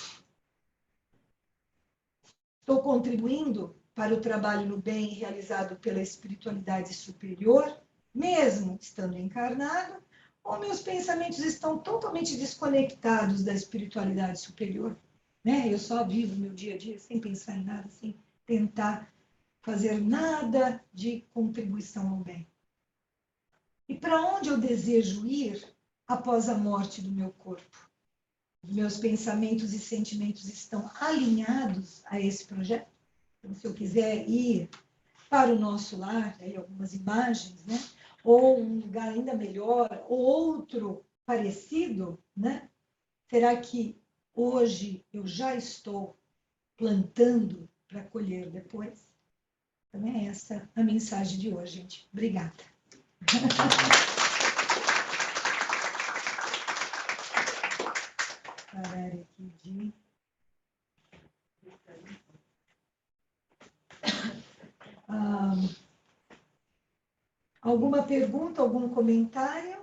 Estou contribuindo para o trabalho no bem realizado pela espiritualidade superior, mesmo estando encarnado, ou meus pensamentos estão totalmente desconectados da espiritualidade superior? Né? Eu só vivo meu dia a dia sem pensar em nada, sem tentar fazer nada de contribuição ao bem. E para onde eu desejo ir após a morte do meu corpo? Os meus pensamentos e sentimentos estão alinhados a esse projeto? Então, se eu quiser ir para o nosso lar, aí algumas imagens, né? Ou um lugar ainda melhor, ou outro parecido, né? Será que hoje eu já estou plantando para colher depois? Então é essa a mensagem de hoje, gente. Obrigada. Parar aqui de... Alguma pergunta, algum comentário?